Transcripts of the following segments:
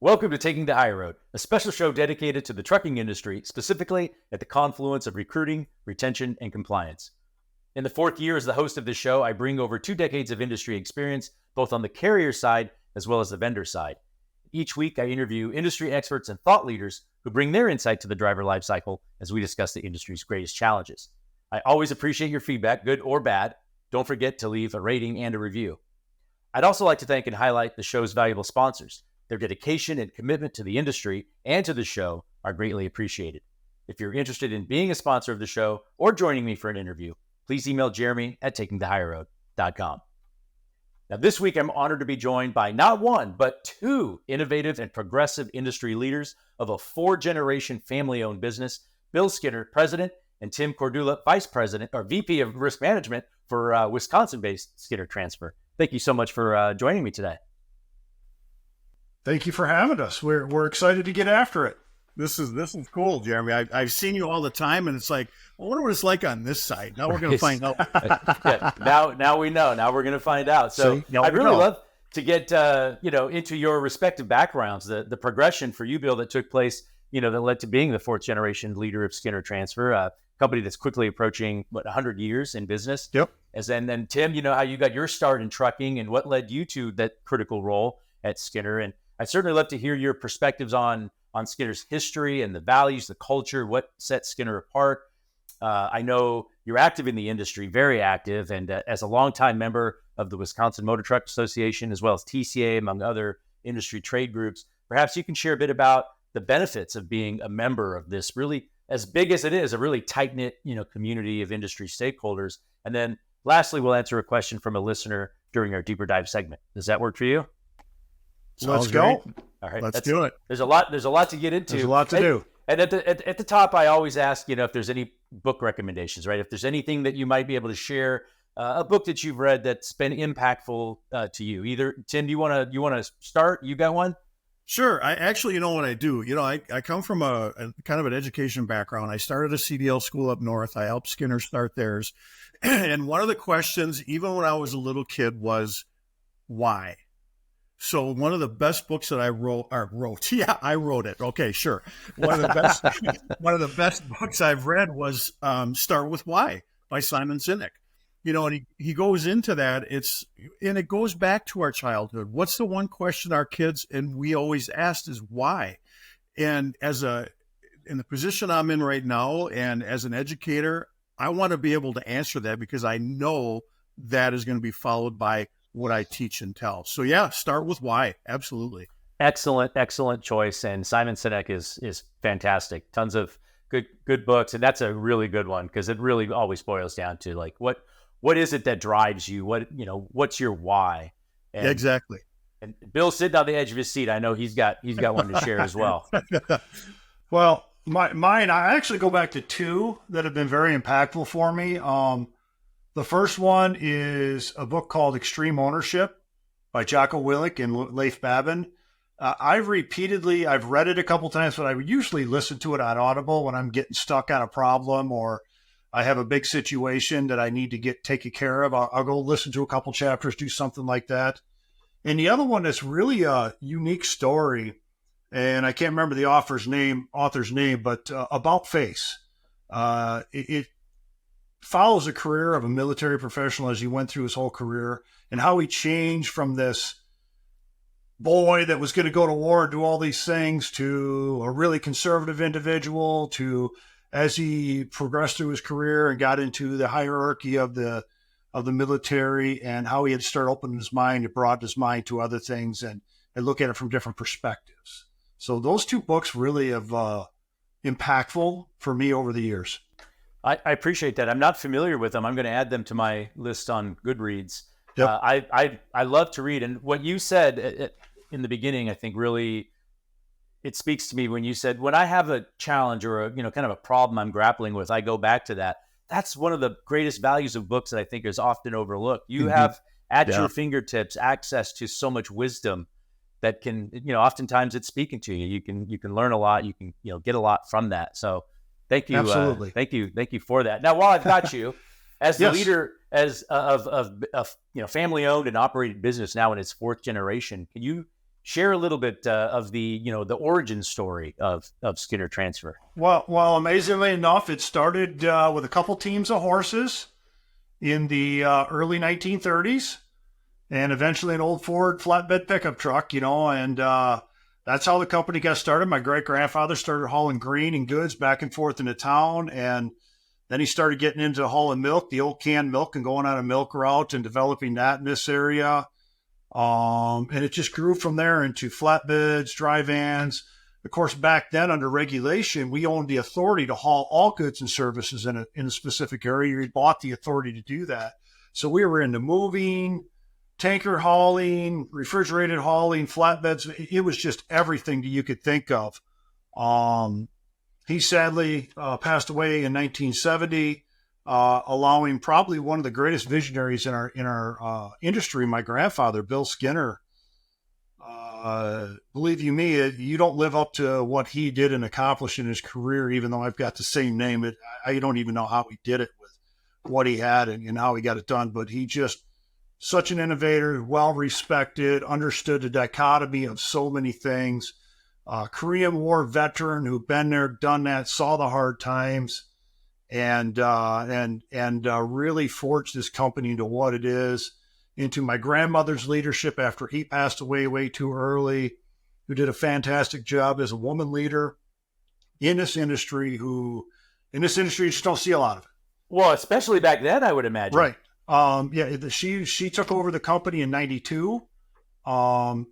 Welcome to Taking the High Road, a special show dedicated to the trucking industry, specifically at the confluence of recruiting, retention, and compliance. In the fourth year as the host of this show, I bring over 2 decades of industry experience, both on the carrier side as well as the vendor side. Each week, I interview industry experts and thought leaders who bring their insight to the driver lifecycle as we discuss the industry's greatest challenges. I always appreciate your feedback, good or bad. Don't forget to leave a rating and a review. I'd also like to thank and highlight the show's valuable sponsors. Their dedication and commitment to the industry and to the show are greatly appreciated. If you're interested in being a sponsor of the show or joining me for an interview, please email Jeremy at takingthehighroad.com. Now, this week, I'm honored to be joined by not one, but 2 innovative and progressive industry leaders of a 4-generation family-owned business, Bill Skinner, President, and Tim Kordula, Vice President or VP of Risk Management for Wisconsin-based Skinner Transfer. Thank you so much for joining me today. Thank you for having us. We're excited to get after it. This is cool, Jeremy. I've seen you all the time, and it's like, I wonder what it's like on this side. Now we're going to find out. Yeah, now we know. Now we're going to find out. So I'd really love to get into your respective backgrounds, the progression for you, Bill, that took place, that led to being the 4th generation leader of Skinner Transfer, a company that's quickly approaching 100 years in business. Yep. And then Tim, how you got your start in trucking and what led you to that critical role at Skinner. And I'd certainly love to hear your perspectives on Skinner's history and the values, the culture, what sets Skinner apart. I know you're active in the industry, very active, and as a longtime member of the Wisconsin Motor Truck Association, as well as TCA, among other industry trade groups, perhaps you can share a bit about the benefits of being a member of this really, as big as it is, a really tight-knit, community of industry stakeholders. And then lastly, we'll answer a question from a listener during our deeper dive segment. Does that work for you? Let's go. All right, let's do it. There's a lot to get into. There's a lot to do. And at the top, I always ask, if there's any book recommendations, right? If there's anything that you might be able to share, a book that you've read that's been impactful to you. Either Tim, do you want to start? You got one? Sure. I actually, what I do. I come from a kind of an education background. I started a CDL school up north. I helped Skinner start theirs, and one of the questions, even when I was a little kid, was why. So one of the best books that I wrote. Yeah, I wrote it. Okay, sure. One of the best books I've read was Start With Why by Simon Sinek. And he goes into that. It goes back to our childhood. What's the one question our kids and we always asked is why? And in the position I'm in right now, and as an educator, I want to be able to answer that because I know that is going to be followed by what I teach and tell. So yeah, Start With Why. Absolutely. Excellent choice. And Simon Sinek is fantastic. Tons of good books. And that's a really good one because it really always boils down to like, what is it that drives you? What's your why? And, exactly. And Bill's sitting on the edge of his seat. I know he's got one to share as well. Well, mine, I actually go back to 2 that have been very impactful for me. The first one is a book called Extreme Ownership by Jocko Willink and Leif Babin. I've read it a couple times, but I usually listen to it on Audible when I'm getting stuck on a problem or I have a big situation that I need to get taken care of. I'll go listen to a couple chapters, do something like that. And the other one is really a unique story, and I can't remember the author's name, but About Face. It follows a career of a military professional as he went through his whole career and how he changed from this boy that was going to go to war and do all these things to a really conservative individual to as he progressed through his career and got into the hierarchy of the military and how he had started opening his mind, it broadened his mind to other things and look at it from different perspectives. So those 2 books really have impactful for me over the years. I appreciate that. I'm not familiar with them. I'm going to add them to my list on Goodreads. Yep. I love to read. And what you said in the beginning, I think really it speaks to me when you said, when I have a challenge or kind of a problem I'm grappling with, I go back to that. That's one of the greatest values of books that I think is often overlooked. You have at your fingertips access to so much wisdom that can, oftentimes it's speaking to you. You can learn a lot. You can, get a lot from that. So thank you. Absolutely. Thank you for that. Now, while I've got you as the Yes. leader of family owned and operated business now in its 4th generation, can you Share a little bit of the origin story of Skinner Transfer. Well, amazingly enough, it started with a couple teams of horses in the early 1930s, and eventually an old Ford flatbed pickup truck, and that's how the company got started. My great-grandfather started hauling grain and goods back and forth into town, and then he started getting into hauling milk, the old canned milk, and going on a milk route and developing that in this area. And it just grew from there into flatbeds, dry vans. Of course, back then under regulation, we owned the authority to haul all goods and services in a specific area. We bought the authority to do that. So we were into moving, tanker hauling, refrigerated hauling, flatbeds. It was just everything that you could think of. He sadly passed away in 1970, allowing probably one of the greatest visionaries in our industry, my grandfather, Bill Skinner. Believe you me, you don't live up to what he did and accomplished in his career, even though I've got the same name. I don't even know how he did it with what he had and how he got it done, but he just such an innovator, well-respected, understood the dichotomy of so many things. Korean War veteran who'd been there, done that, saw the hard times, and really forged this company into what it is, into my grandmother's leadership after he passed away way too early, who did a fantastic job as a woman leader in this industry, you just don't see a lot of it. Well, especially back then, I would imagine. Right. She took over the company in 92,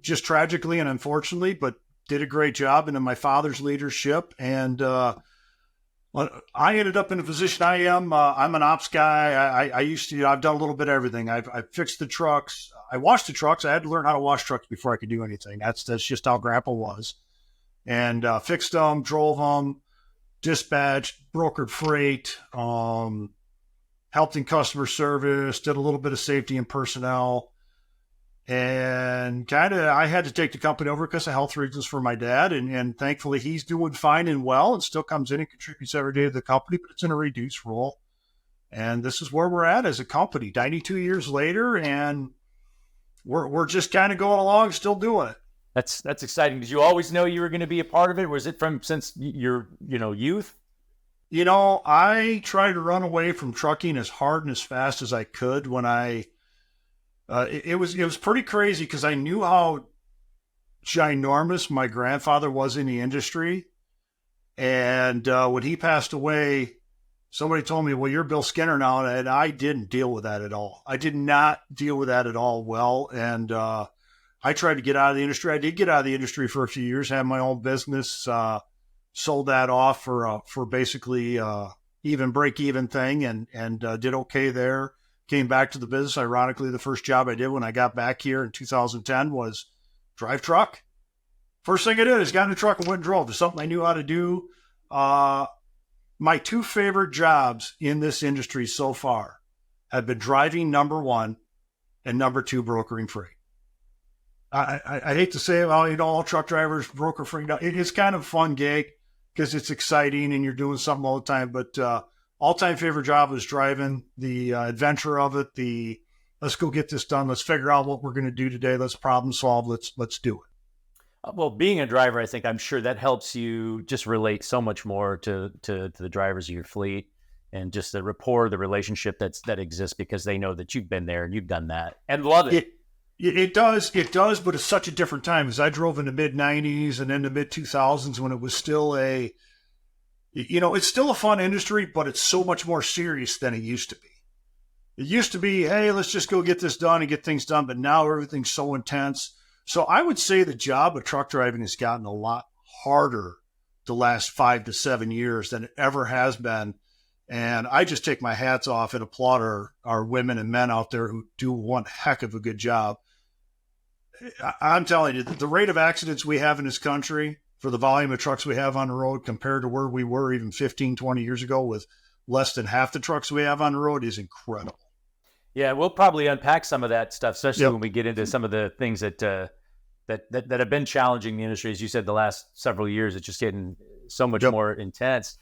just tragically and unfortunately, but did a great job into my father's leadership. And I ended up in the position I am. I'm an ops guy. I've done a little bit of everything. I've fixed the trucks. I washed the trucks. I had to learn how to wash trucks before I could do anything. That's just how Grandpa was. And fixed them, drove them, dispatched, brokered freight, helped in customer service, did a little bit of safety and personnel. And I had to take the company over because of health reasons for my dad. And thankfully, he's doing fine and well and still comes in and contributes every day to the company, but it's in a reduced role. And this is where we're at as a company, 92 years later. And we're just kind of going along, still doing it. That's exciting. Did you always know you were going to be a part of it? Was it since your youth? I tried to run away from trucking as hard and as fast as I could when it was pretty crazy because I knew how ginormous my grandfather was in the industry. And when he passed away, somebody told me, well, you're Bill Skinner now. And I didn't deal with that at all. I did not deal with that at all well. And I tried to get out of the industry. I did get out of the industry for a few years, had my own business, sold that off for basically even break-even thing and did okay there. Came back to the business. Ironically, the first job I did when I got back here in 2010 was drive truck. First thing I did is got in a truck and went and drove. It's something I knew how to do. My two favorite jobs in this industry so far have been driving, number one, and number two, brokering freight. I hate to say it, all truck drivers broker freight. It is kind of a fun gig because it's exciting and you're doing something all the time. But all-time favorite job was driving, the adventure of it, let's go get this done. Let's figure out what we're going to do today. Let's problem solve. Let's do it. Well, being a driver, I'm sure that helps you just relate so much more to the drivers of your fleet and just the rapport, the relationship that exists because they know that you've been there and you've done that and love it. It does, but it's such a different time because I drove in the mid-90s and then the mid-2000s when it was still it's still a fun industry, but it's so much more serious than it used to be. It used to be, hey, let's just go get this done and get things done, but now everything's so intense. So I would say the job of truck driving has gotten a lot harder the last 5 to 7 years than it ever has been. And I just take my hats off and applaud our women and men out there who do one heck of a good job. I'm telling you, the rate of accidents we have in this country for the volume of trucks we have on the road compared to where we were even 15, 20 years ago with less than half the trucks we have on the road is incredible. Yeah, we'll probably unpack some of that stuff, especially when we get into some of the things that have been challenging the industry. As you said, the last several years, it's just getting so much more intense.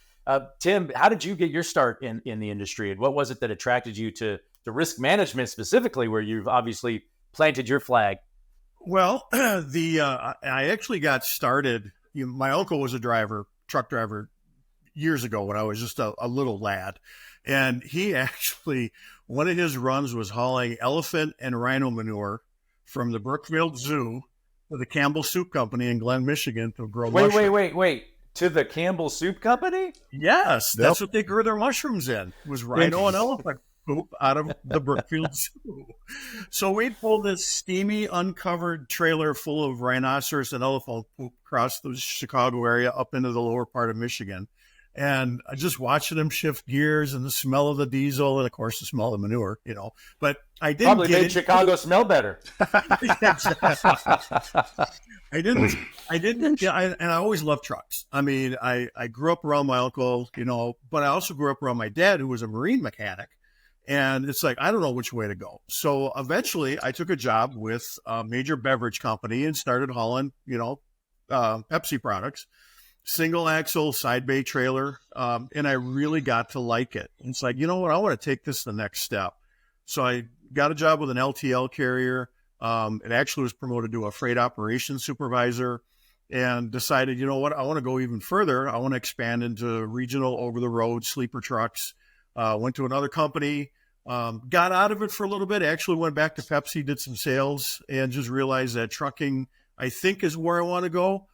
Tim, how did you get your start in the industry, and what was it that attracted you to risk management specifically, where you've obviously planted your flag? Well, I actually got started. My uncle was a truck driver years ago when I was just a little lad. And he actually, one of his runs was hauling elephant and rhino manure from the Brookfield Zoo to the Campbell Soup Company in Glen, Michigan to grow mushrooms. Wait. To the Campbell Soup Company? Yes, that's what they grew their mushrooms in, was rhino and elephant poop out of the Brookfield Zoo. So we pulled this steamy, uncovered trailer full of rhinoceros and elephant poop across the Chicago area up into the lower part of Michigan. And I just watching them shift gears and the smell of the diesel and, of course, the smell of the manure, But I didn't probably made Chicago smell better. I didn't, and I always loved trucks. I mean, I grew up around my uncle, but I also grew up around my dad, who was a marine mechanic. And it's like, I don't know which way to go. So eventually I took a job with a major beverage company and started hauling, Pepsi products, single axle side bay trailer. And I really got to like it. And it's like, you know what? I want to take this the next step. So I got a job with an LTL carrier. It actually was promoted to a freight operations supervisor, and decided, you know what, I want to go even further. I want to expand into regional over the road sleeper trucks. Went to another company, got out of it for a little bit, actually went back to Pepsi, did some sales, and just realized that trucking, I think, is where I want to go.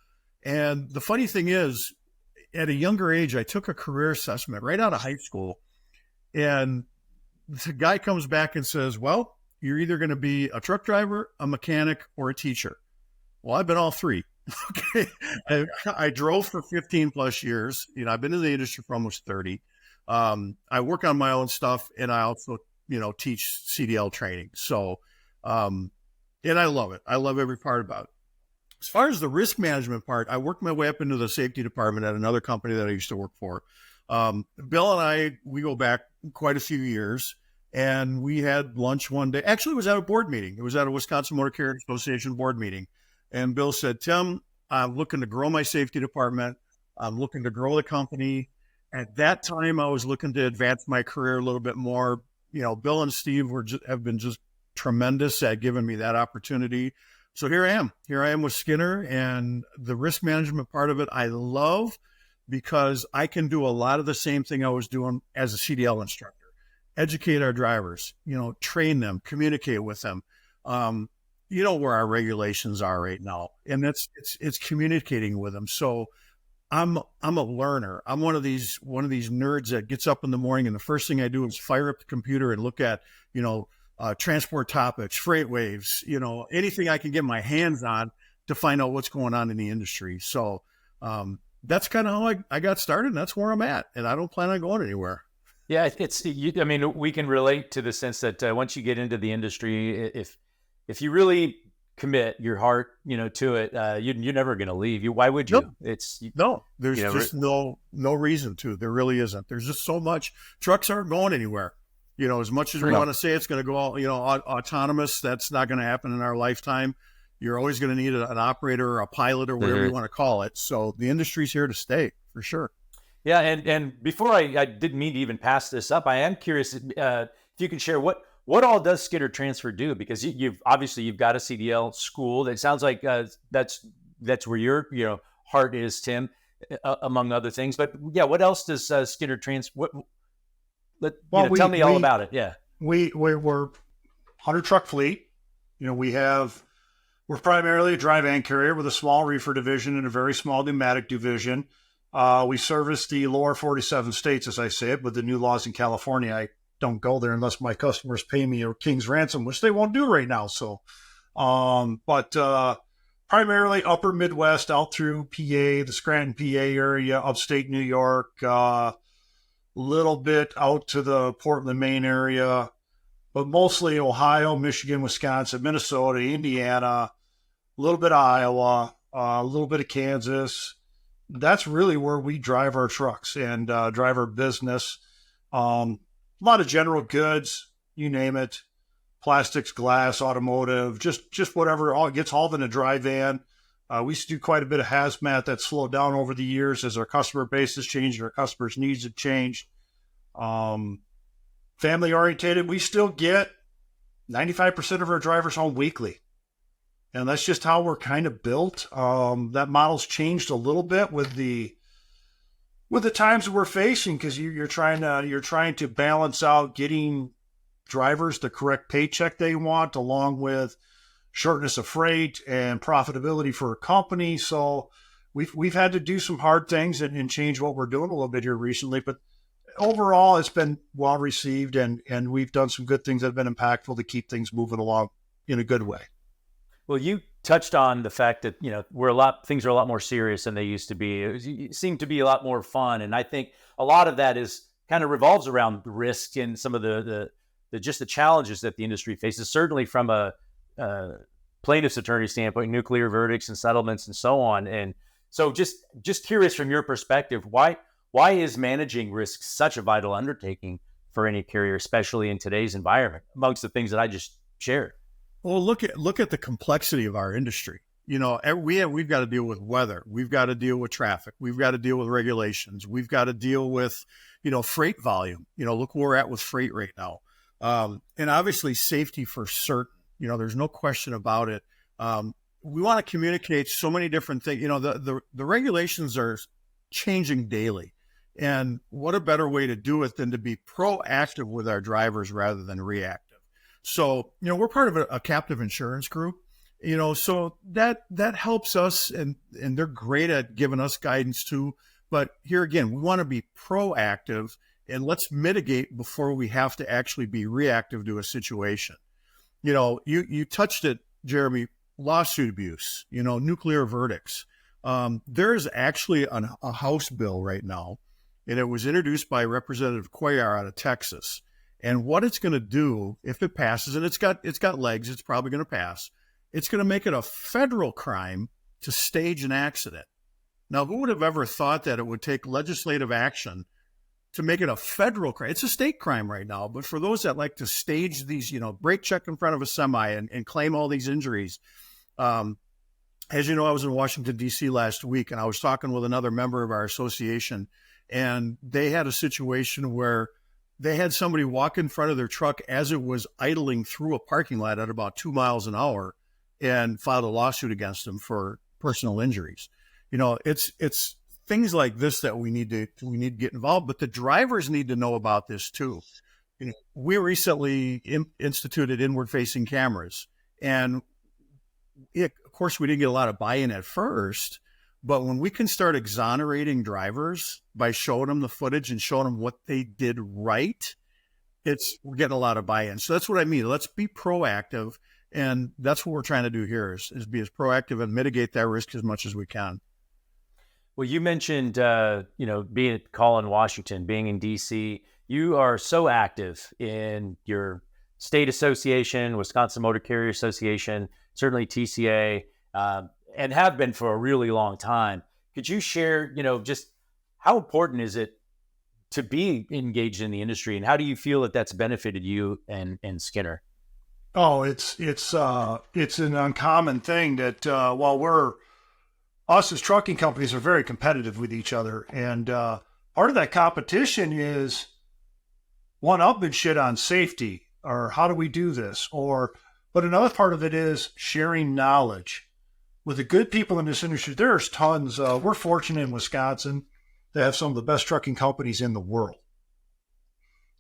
And the funny thing is, at a younger age, I took a career assessment right out of high school, and the guy comes back and says, well, you're either going to be a truck driver, a mechanic, or a teacher. Well, I've been all three. Okay. I drove for 15 plus years. I've been in the industry for almost 30. I work on my own stuff, and I also, teach CDL training. So, and I love it. I love every part about it. As far as the risk management part, I worked my way up into the safety department at another company that I used to work for. Bill and I, we go back quite a few years. And we had lunch one day. Actually, it was at a board meeting. It was at a Wisconsin Motor Carrier Association board meeting. And Bill said, Tim, I'm looking to grow my safety department. I'm looking to grow the company. At that time, I was looking to advance my career a little bit more. Bill and Steve have been just tremendous at giving me that opportunity. So here I am. Here I am with Skinner, and the risk management part of it I love, because I can do a lot of the same thing I was doing as a CDL instructor. Educate our drivers, train them, communicate with them. Where our regulations are right now, and it's communicating with them. So I'm a learner. I'm one of these nerds that gets up in the morning, and the first thing I do is fire up the computer and look at, transport topics, freight waves, anything I can get my hands on to find out what's going on in the industry. So that's kind of how I got started, and that's where I'm at, and I don't plan on going anywhere. Yeah, we can relate to the sense that once you get into the industry, if you really commit your heart, to it, you're never going to leave. Why would you? Nope. There's just no reason to. There really isn't. There's just so much. Trucks aren't going anywhere. As much as we want to say it's going to go all, autonomous, that's not going to happen in our lifetime. You're always going to need an operator or a pilot or whatever you want to call it. So the industry's here to stay for sure. Yeah, and before I didn't mean to even pass this up, I am curious if you can share what all does Skinner Transfer do, because you've got a CDL school. That sounds like that's where your heart is, Tim, among other things. But yeah, what else does Skinner Transfer? Tell me all about it. Yeah, we're 100 truck fleet. We're primarily a dry van carrier with a small reefer division and a very small pneumatic division. We service the lower 47 states, as I say it, with the new laws in California. I don't go there unless my customers pay me a king's ransom, which they won't do right now. So, but primarily upper Midwest out through PA, the Scranton, PA area, upstate New York, little bit out to the Portland, Maine area, but mostly Ohio, Michigan, Wisconsin, Minnesota, Indiana, a little bit of Iowa, a little bit of Kansas. That's really where we drive our trucks and drive our business. A lot of general goods, you name it, plastics, glass, automotive, just whatever all gets hauled in a dry van. We used to do quite a bit of hazmat that's slowed down over the years as our customer base has changed, our customers' needs have changed. Family orientated, we still get 95% of our drivers home weekly. And that's just how we're kind of built. That model's changed a little bit with the times that we're facing, because you're trying to balance out getting drivers the correct paycheck they want, along with shortness of freight and profitability for a company. So we've had to do some hard things and change what we're doing a little bit here recently. But overall, it's been well received, and we've done some good things that have been impactful to keep things moving along in a good way. Well, you touched on the fact that, things are a lot more serious than they used to be. It seemed to be a lot more fun. And I think a lot of that is kind of revolves around risk and some of the challenges that the industry faces, certainly from a plaintiff's attorney standpoint, nuclear verdicts and settlements and so on. And so just curious from your perspective, why is managing risk such a vital undertaking for any carrier, especially in today's environment, amongst the things that I just shared? Well, look at the complexity of our industry. We've got to deal with weather. We've got to deal with traffic. We've got to deal with regulations. We've got to deal with, freight volume. Look where we're at with freight right now. And obviously safety for certain. There's no question about it. We want to communicate so many different things. The regulations are changing daily. And what a better way to do it than to be proactive with our drivers rather than reactive. So, we're part of a captive insurance group, so that helps us, and they're great at giving us guidance too. But here again, we want to be proactive, and let's mitigate before we have to actually be reactive to a situation. You touched it, Jeremy, lawsuit abuse, nuclear verdicts. There's actually a House bill right now, and it was introduced by Representative Cuellar out of Texas. And what it's going to do, if it passes, and it's got legs, it's probably going to pass, it's going to make it a federal crime to stage an accident. Now, who would have ever thought that it would take legislative action to make it a federal crime? It's a state crime right now, but for those that like to stage these, brake check in front of a semi and claim all these injuries. As you know, I was in Washington, D.C. last week, and I was talking with another member of our association, and they had a situation where they had somebody walk in front of their truck as it was idling through a parking lot at about 2 miles an hour and filed a lawsuit against them for personal injuries. It's things like this that we need to get involved, but the drivers need to know about this too. We recently instituted inward facing cameras, and of course we didn't get a lot of buy-in at first, but when we can start exonerating drivers by showing them the footage and showing them what they did right, we're getting a lot of buy-in. So that's what I mean. Let's be proactive. And that's what we're trying to do here is be as proactive and mitigate that risk as much as we can. Well, you mentioned, being at Collin, Washington, being in DC. You are so active in your state association, Wisconsin Motor Carrier Association, certainly TCA, and have been for a really long time. Could you share, just how important is it to be engaged in the industry, and how do you feel that that's benefited you and Skinner? Oh, it's an uncommon thing that while us as trucking companies are very competitive with each other, and part of that competition is one-upmanship on safety, or how do we do this, but another part of it is sharing knowledge with the good people in this industry. There's tons. We're fortunate in Wisconsin to have some of the best trucking companies in the world.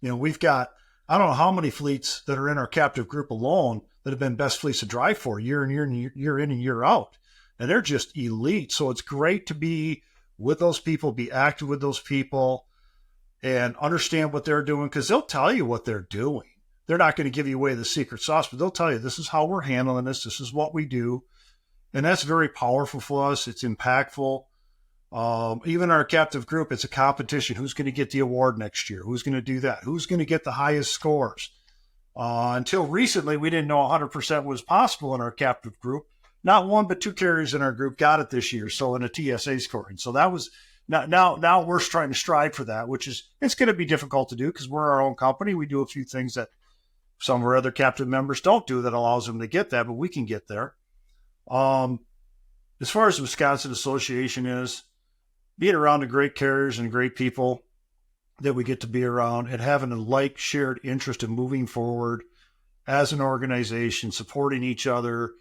We've got, I don't know how many fleets that are in our captive group alone that have been best fleets to drive for year in and year out. And they're just elite. So it's great to be with those people, be active with those people, and understand what they're doing, because they'll tell you what they're doing. They're not going to give you away the secret sauce, but they'll tell you, this is how we're handling this. This is what we do. And that's very powerful for us. It's impactful. Even our captive group, it's a competition. Who's going to get the award next year? Who's going to do that? Who's going to get the highest scores? Until recently, we didn't know 100% was possible in our captive group. Not one, but two carriers in our group got it this year. So in a TSA scoring. So that was now we're trying to strive for that, it's going to be difficult to do because we're our own company. We do a few things that some of our other captive members don't do that allows them to get that, but we can get there. As far as the Wisconsin Association is, being around the great carriers and great people that we get to be around and having a shared interest in moving forward as an organization, supporting each other,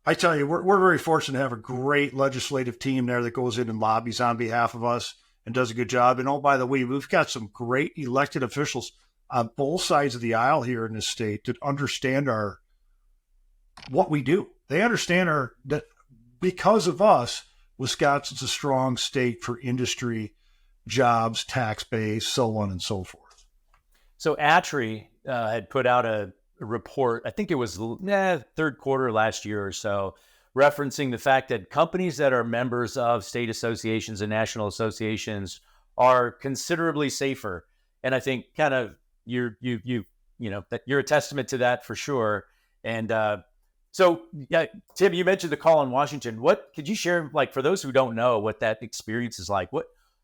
I tell you, we're very fortunate to have a great legislative team there that goes in and lobbies on behalf of us and does a good job. And oh, by the way, we've got some great elected officials on both sides of the aisle here in this state that understand what we do. They understand that because of us, Wisconsin's a strong state for industry, jobs, tax base, so on and so forth. So ATRI had put out a report, I think it was third quarter last year or so, referencing the fact that companies that are members of state associations and national associations are considerably safer. And I think kind of that you're a testament to that for sure. And so, yeah, Tim, you mentioned the call on Washington. What could you share, like, for those who don't know what that experience is like?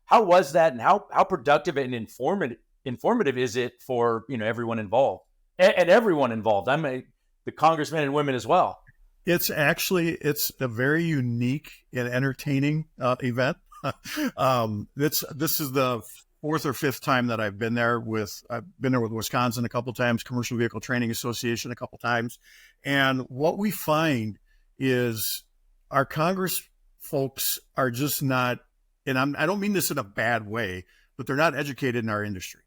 How was that, and how productive and informative is it for everyone involved and everyone involved? The congressmen and women as well. It's a very unique and entertaining event. This is the fourth or fifth time that I've been there with Wisconsin a couple of times, Commercial Vehicle Training Association a couple of times. And what we find is our Congress folks are just not, and I don't mean this in a bad way, but they're not educated in our industry.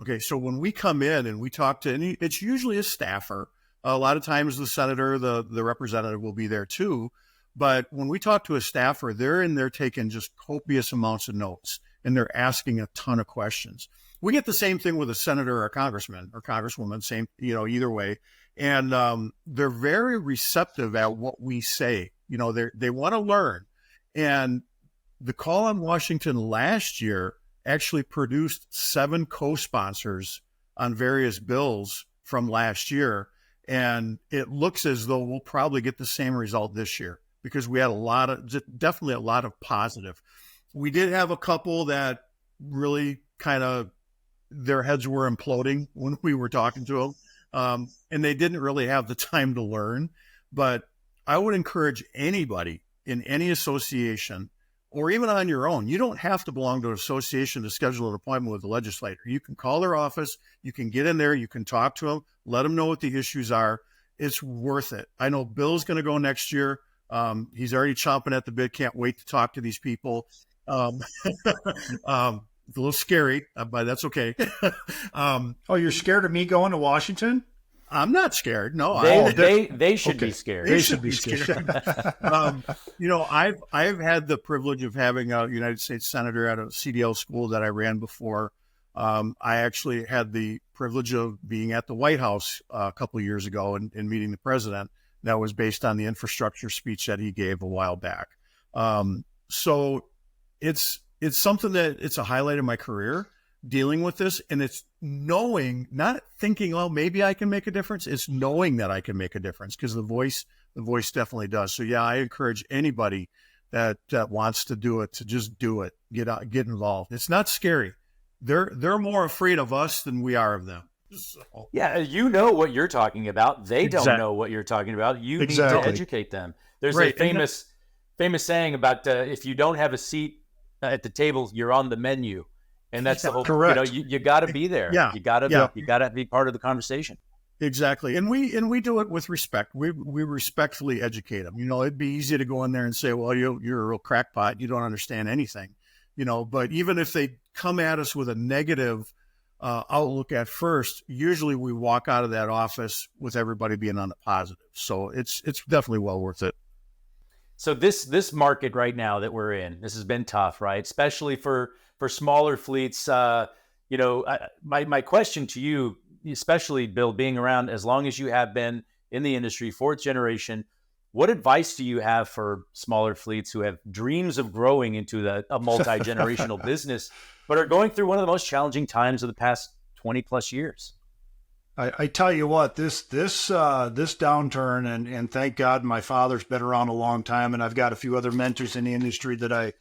Okay, so when we come in and we talk to, and it's usually a staffer, a lot of times the senator, the representative will be there too. But when we talk to a staffer, they're in there taking just copious amounts of notes, and they're asking a ton of questions. We get the same thing with a senator or a congressman or congresswoman, same, either way. And they're very receptive at what we say. They want to learn. And the call on Washington last year actually produced 7 co-sponsors on various bills from last year. And it looks as though we'll probably get the same result this year because we had definitely a lot of positive. We did have a couple that really kind of, their heads were imploding when we were talking to them. And they didn't really have the time to learn. But I would encourage anybody in any association or even on your own. You don't have to belong to an association to schedule an appointment with the legislator. You can call their office. You can get in there. You can talk to them. Let them know what the issues are. It's worth it. I know Bill's going to go next year. He's already chomping at the bit. Can't wait to talk to these people. It's a little scary, but that's okay. You're scared of me going to Washington? I'm not scared. No, they should be scared. They should be scared. I've had the privilege of having a United States senator at a CDL school that I ran before. I actually had the privilege of being at the White House a couple of years ago and meeting the president. That was based on the infrastructure speech that he gave a while back. So it's something that it's a highlight of my career, dealing with this. And it's knowing, not thinking, oh, maybe I can make a difference. It's knowing that I can make a difference because the voice definitely does. So yeah, I encourage anybody that wants to do it to just do it, get out, get involved. It's not scary. They're more afraid of us than we are of them. So. Yeah, you know what you're talking about. They don't know what you're talking about. You need to educate them. There's a famous saying about if you don't have a seat at the table, you're on the menu, and that's the whole. Correct. You got to be there. Yeah. You got to be part of the conversation. Exactly, and we do it with respect. We respectfully educate them. It'd be easy to go in there and say, "Well, you're a real crackpot. You don't understand anything." But even if they come at us with a negative outlook at first, usually we walk out of that office with everybody being on the positive. So it's definitely well worth it. So this market right now that we're in, this has been tough, right? Especially for smaller fleets. My question to you, especially Bill, being around as long as you have been in the industry, fourth generation, what advice do you have for smaller fleets who have dreams of growing into a multi-generational business, but are going through one of the most challenging times of the past 20 plus years? I tell you what, this downturn, and thank God my father's been around a long time, and I've got a few other mentors in the industry that I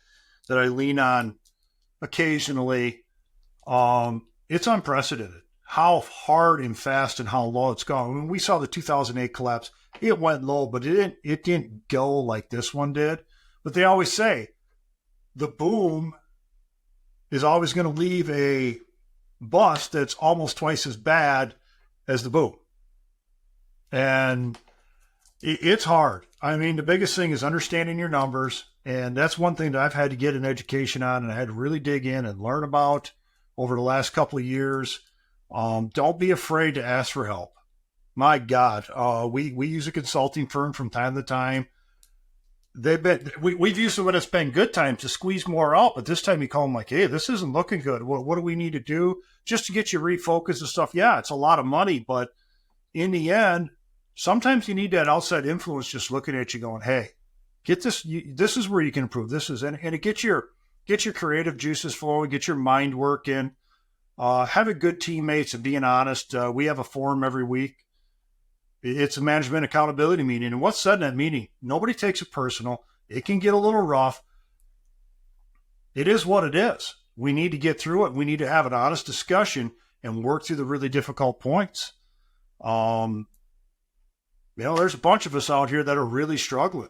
lean on occasionally. It's unprecedented how hard and fast and how low it's gone. When we saw the 2008 collapse, it went low, but it didn't go like this one did. But they always say the boom is always going to leave a bust that's almost twice as bad as the boom. And it's hard. I mean, the biggest thing is understanding your numbers. And that's one thing that I've had to get an education on and I had to really dig in and learn about over the last couple of years. Don't be afraid to ask for help. My God, we use a consulting firm from time to time. We've used it when it's been good times to squeeze more out, but this time you call them like, hey, this isn't looking good. What do we need to do just to get you refocused and stuff? Yeah, it's a lot of money, but in the end, sometimes you need that outside influence just looking at you going, hey, get this. This is where you can improve. This is, and it get your creative juices flowing, get your mind working, having good teammates and being honest. We have a forum every week. It's a management accountability meeting. And what's said in that meeting, nobody takes it personal. It can get a little rough. It is what it is. We need to get through it. We need to have an honest discussion and work through the really difficult points. There's a bunch of us out here that are really struggling.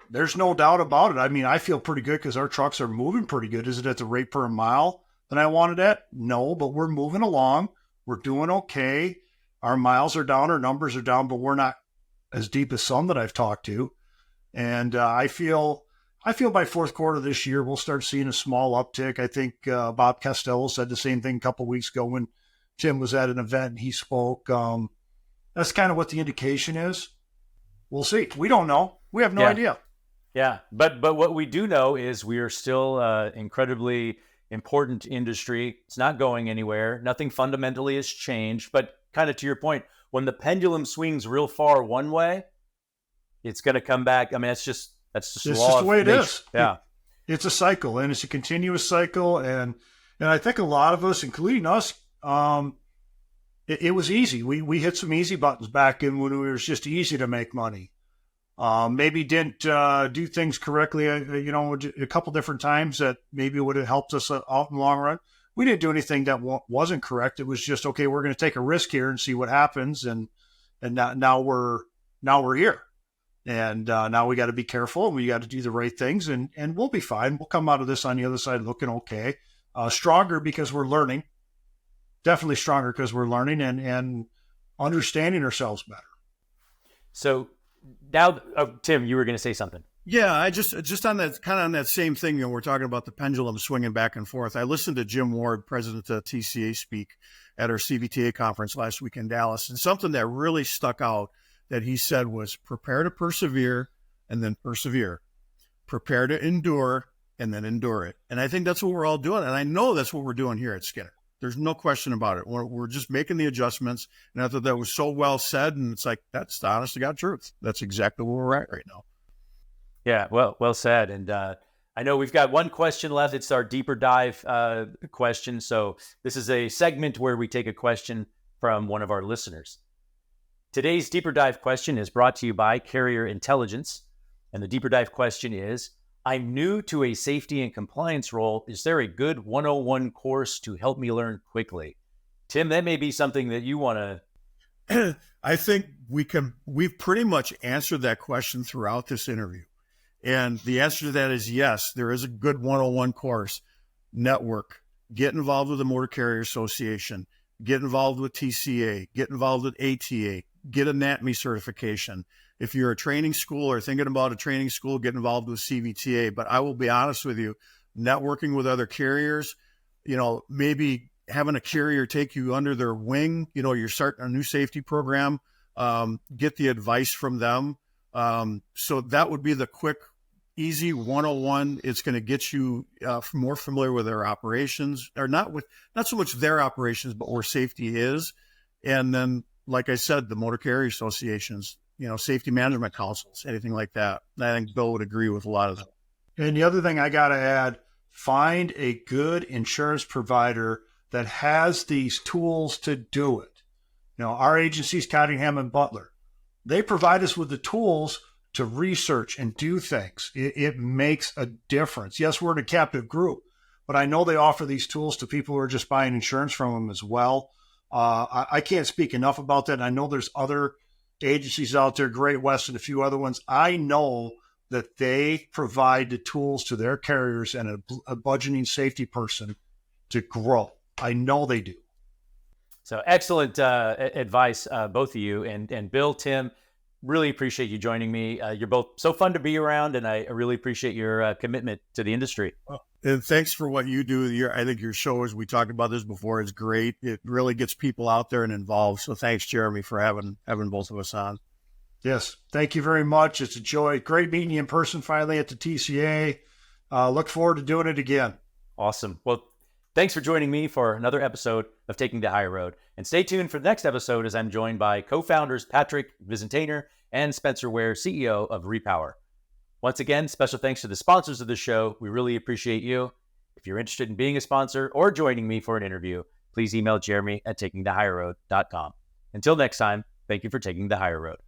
There's no doubt about it. I mean, I feel pretty good because our trucks are moving pretty good. Is it at the rate per mile that I wanted at? No, but we're moving along. We're doing okay. Our miles are down, our numbers are down, but we're not as deep as some that I've talked to. And I feel by fourth quarter this year, we'll start seeing a small uptick. I think Bob Costello said the same thing a couple of weeks ago when Tim was at an event and he spoke. That's kind of what the indication is. We'll see. We don't know. We have no idea. Yeah, but what we do know is we are still incredibly important industry. It's not going anywhere. Nothing fundamentally has changed, but kind of to your point, when the pendulum swings real far one way, it's going to come back. I mean, it's just the way it is. Yeah. It's a cycle and it's a continuous cycle. And I think a lot of us, including us, it was easy. We hit some easy buttons back in when it was just easy to make money. Maybe didn't do things correctly, a couple different times that maybe would have helped us out in the long run. We didn't do anything that wasn't correct. It was just, okay, we're going to take a risk here and see what happens. And now we're here. And now we got to be careful and we got to do the right things and we'll be fine. We'll come out of this on the other side looking okay. Stronger because we're learning. Definitely stronger because we're learning and understanding ourselves better. So now, Tim, you were going to say something. Yeah, I just on that kind of on that same thing, we're talking about the pendulum swinging back and forth. I listened to Jim Ward, president of TCA, speak at our CVTA conference last week in Dallas. And something that really stuck out that he said was prepare to persevere and then persevere. Prepare to endure and then endure it. And I think that's what we're all doing. And I know that's what we're doing here at Skinner. There's no question about it. We're just making the adjustments. And I thought that was so well said. And it's like, that's the honest to God truth. That's exactly where we're at right now. Yeah, well said. And I know we've got one question left. It's our deeper dive question. So this is a segment where we take a question from one of our listeners. Today's deeper dive question is brought to you by Carrier Intelligence. And the deeper dive question is, I'm new to a safety and compliance role. Is there a good 101 course to help me learn quickly? Tim, that may be something that you want to... I think we've pretty much answered that question throughout this interview. And the answer to that is yes, there is a good 101 course. Network, get involved with the Motor Carrier Association, get involved with TCA, get involved with ATA, get a NATME certification. If you're a training school or thinking about a training school, get involved with CVTA. But I will be honest with you, networking with other carriers, maybe having a carrier take you under their wing, you're starting a new safety program, get the advice from them. So that would be the quick, easy 101. It's going to get you more familiar with their operations, or not so much their operations, but where safety is. And then, like I said, the Motor Carrier Associations, safety management councils, anything like that. I think Bill would agree with a lot of them. And the other thing I got to add, find a good insurance provider that has these tools to do it. Our agency's Cottingham and Butler. They provide us with the tools to research and do things. It makes a difference. Yes, we're in a captive group, but I know they offer these tools to people who are just buying insurance from them as well. I can't speak enough about that. I know there's other agencies out there, Great West and a few other ones. I know that they provide the tools to their carriers and a budgeting safety person to grow. I know they do. So excellent advice, both of you. And Bill, Tim, really appreciate you joining me. You're both so fun to be around, and I really appreciate your commitment to the industry. And thanks for what you do. I think your show, as we talked about this before, is great. It really gets people out there and involved. So thanks, Jeremy, for having both of us on. Yes, thank you very much. It's a joy. Great meeting you in person finally at the TCA. Look forward to doing it again. Awesome. Well, thanks for joining me for another episode of Taking the High Road. And stay tuned for the next episode as I'm joined by co-founders Patrick Vizentainer and Spencer Ware, CEO of Repower. Once again, special thanks to the sponsors of the show. We really appreciate you. If you're interested in being a sponsor or joining me for an interview, please email Jeremy at takingthehigherroad.com. Until next time, thank you for taking the higher road.